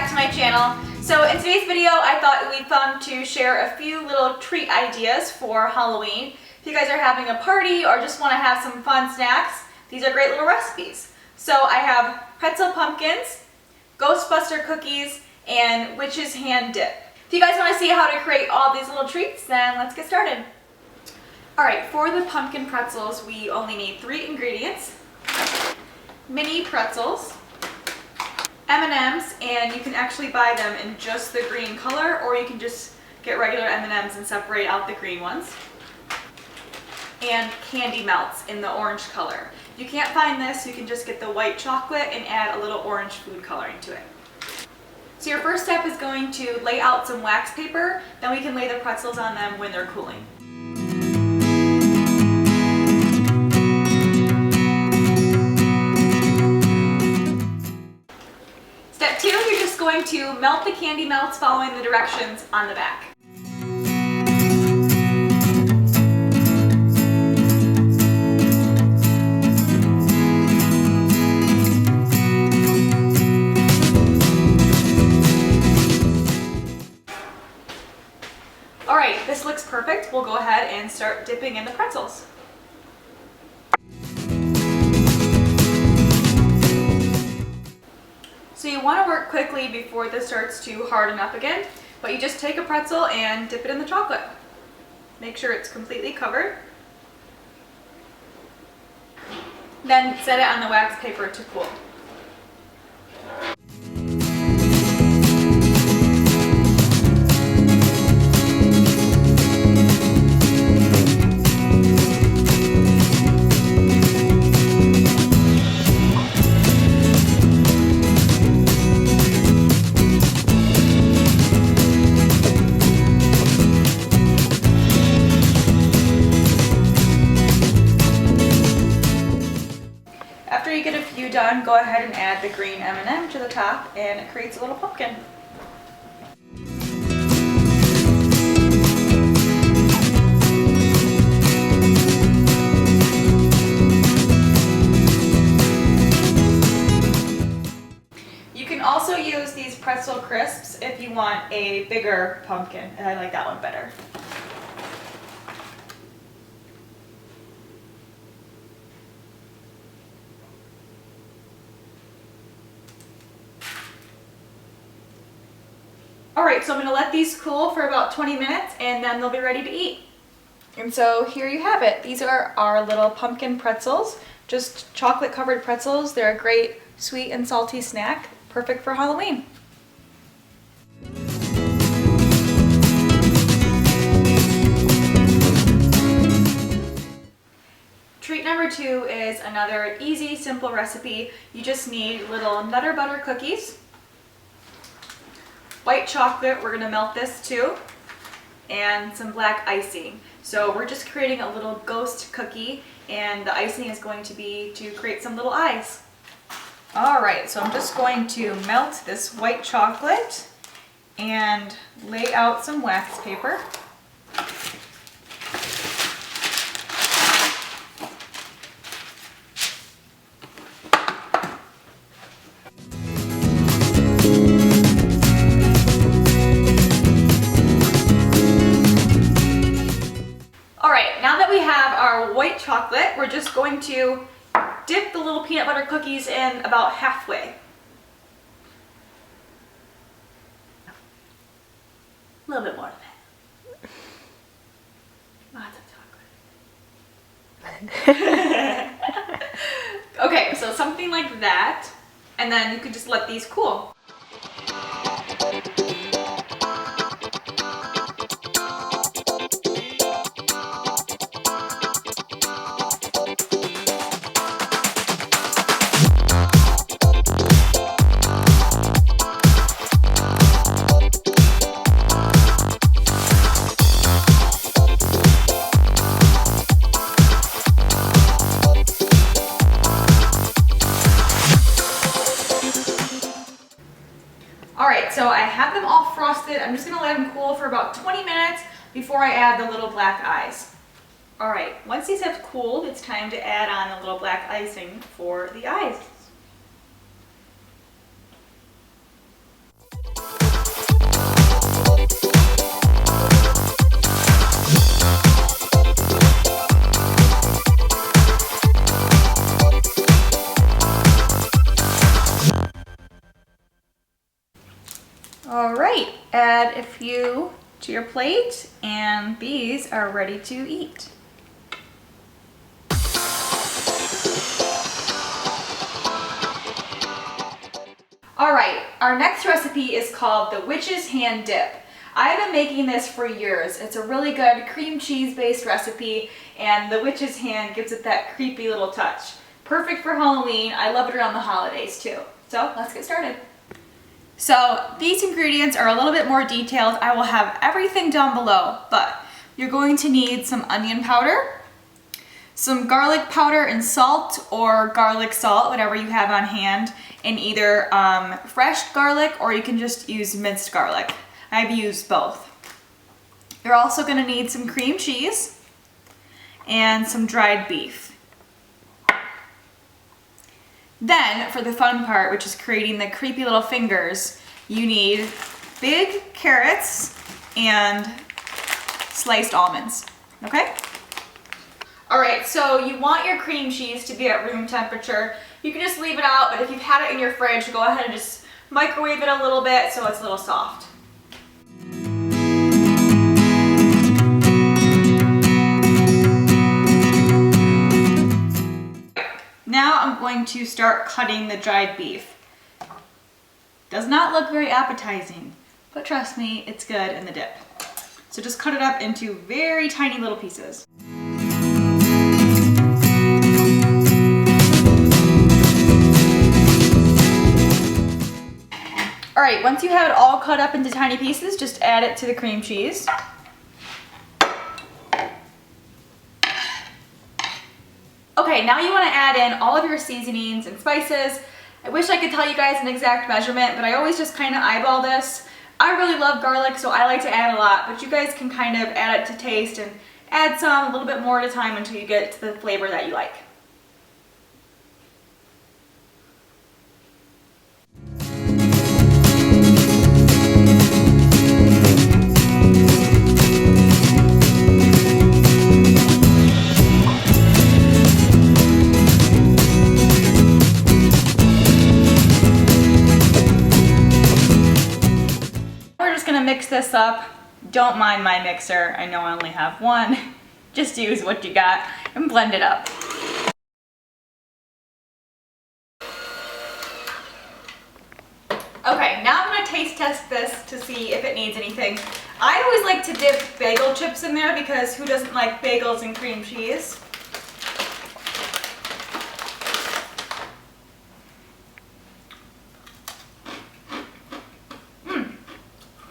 back to my channel. So in today's video, I thought it would be fun to share a few little treat ideas for Halloween. If you guys are having a party or just want to have some fun snacks, these are great little recipes. So I have Pretzel Pumpkins, Ghostbuster Cookies, and Witch's Hand Dip. If you guys want to see how to create all these little treats, then let's get started. Alright, for the pumpkin pretzels, we only need 3 ingredients. Mini pretzels, M&Ms, and you can actually buy them in just the green color, or you can just get regular M&Ms and separate out the green ones. And candy melts in the orange color. If you can't find this, you can just get the white chocolate and add a little orange food coloring to it. So your first step is going to lay out some wax paper, then we can lay the pretzels on them when they're cooling. Step 2, you're just going to melt the candy melts following the directions on the back. Alright, this looks perfect. We'll go ahead and start dipping in the pretzels. So you want to work quickly before this starts to harden up again, but you just take a pretzel and dip it in the chocolate. Make sure it's completely covered. Then set it on the wax paper to cool. After you get a few done, go ahead and add the green M&M to the top, and it creates a little pumpkin. You can also use these pretzel crisps if you want a bigger pumpkin, and I like that one better. Alright, so I'm going to let these cool for about 20 minutes and then they'll be ready to eat. And so here you have it. These are our little pumpkin pretzels, just chocolate covered pretzels. They're a great sweet and salty snack, perfect for Halloween. Treat number 2 is another easy, simple recipe. You just need little Nutter Butter cookies. White chocolate, we're going to melt this too, and some black icing. So we're just creating a little ghost cookie, and the icing is going to be to create some little eyes. Alright, so I'm just going to melt this white chocolate and lay out some wax paper. White chocolate, we're just going to dip the little peanut butter cookies in about halfway. A little bit more than that. Lots of chocolate. Okay, so something like that, and then you could just let these cool. Alright, so I have them all frosted. I'm just going to let them cool for about 20 minutes before I add the little black eyes. Alright, once these have cooled, it's time to add on the little black icing for the eyes. All right, add a few to your plate, and these are ready to eat. All right, our next recipe is called the Witch's Hand Dip. I've been making this for years. It's a really good cream cheese based recipe, and the Witch's Hand gives it that creepy little touch. Perfect for Halloween. I love it around the holidays too. So let's get started. So these ingredients are a little bit more detailed. I will have everything down below, but you're going to need some onion powder, some garlic powder and salt, or garlic salt, whatever you have on hand, and either fresh garlic or you can just use minced garlic. I've used both. You're also going to need some cream cheese and some dried beef. Then, for the fun part, which is creating the creepy little fingers, you need big carrots and sliced almonds, okay? All right, so you want your cream cheese to be at room temperature. You can just leave it out, but if you've had it in your fridge, go ahead and just microwave it a little bit so it's a little soft. Now I'm going to start cutting the dried beef. Does not look very appetizing, but trust me, it's good in the dip. So just cut it up into very tiny little pieces. All right, once you have it all cut up into tiny pieces, just add it to the cream cheese. Okay, now you want to add in all of your seasonings and spices. I wish I could tell you guys an exact measurement, but I always just kind of eyeball this. I really love garlic, so I like to add a lot, but you guys can kind of add it to taste and add some a little bit more at a time until you get to the flavor that you like. Mix this up. Don't mind my mixer. I know I only have one. Just use what you got and blend it up. Okay, now I'm going to taste test this to see if it needs anything. I always like to dip bagel chips in there because who doesn't like bagels and cream cheese?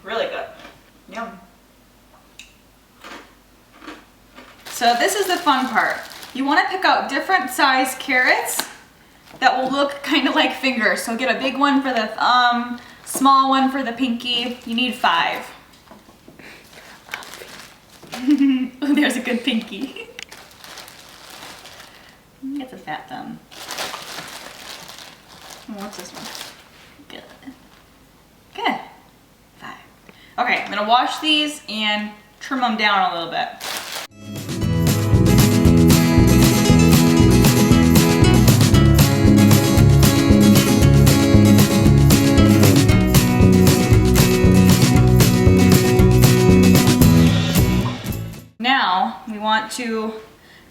Really good. Yum. So this is the fun part. You want to pick out different size carrots that will look kind of like fingers. So get a big one for the thumb, small one for the pinky. You need 5. Oh, there's a good pinky. It's a fat thumb. What's this one? Good. Good. 5. Okay, I'm gonna wash these and trim them down a little bit. Now we want to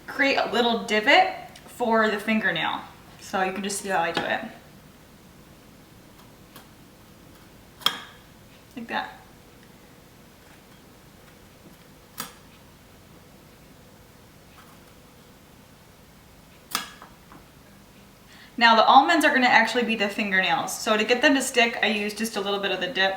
create a little divot for the fingernail. So you can just see how I do it. Like that. Now the almonds are going to actually be the fingernails. So to get them to stick, I use just a little bit of the dip.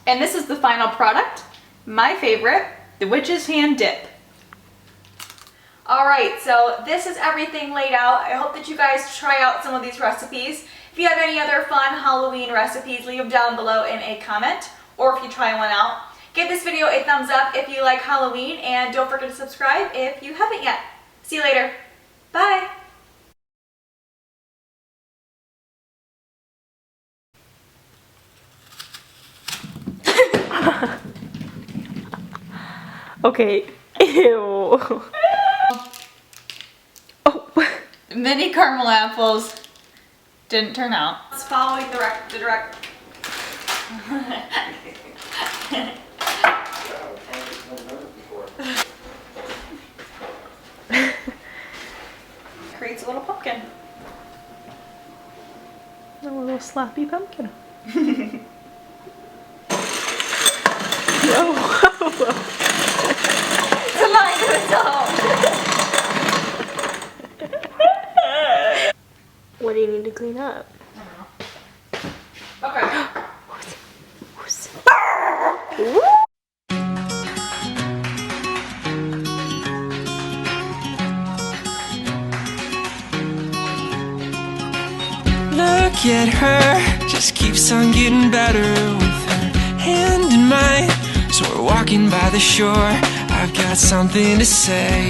And this is the final product, my favorite, the Witch's Hand Dip. Alright, so this is everything laid out. I hope that you guys try out some of these recipes. If you have any other fun Halloween recipes, leave them down below in a comment, or if you try one out. Give this video a thumbs up if you like Halloween, and don't forget to subscribe if you haven't yet. See you later. Bye! Okay. Ew. Oh. Mini caramel apples didn't turn out. It's following the direct. Creates a little pumpkin. A little sloppy pumpkin. It's a mind of its own. What do you need to clean up? Okay. Look at her, just keeps on getting better with her hand in mine. So we're walking by the shore, I've got something to say.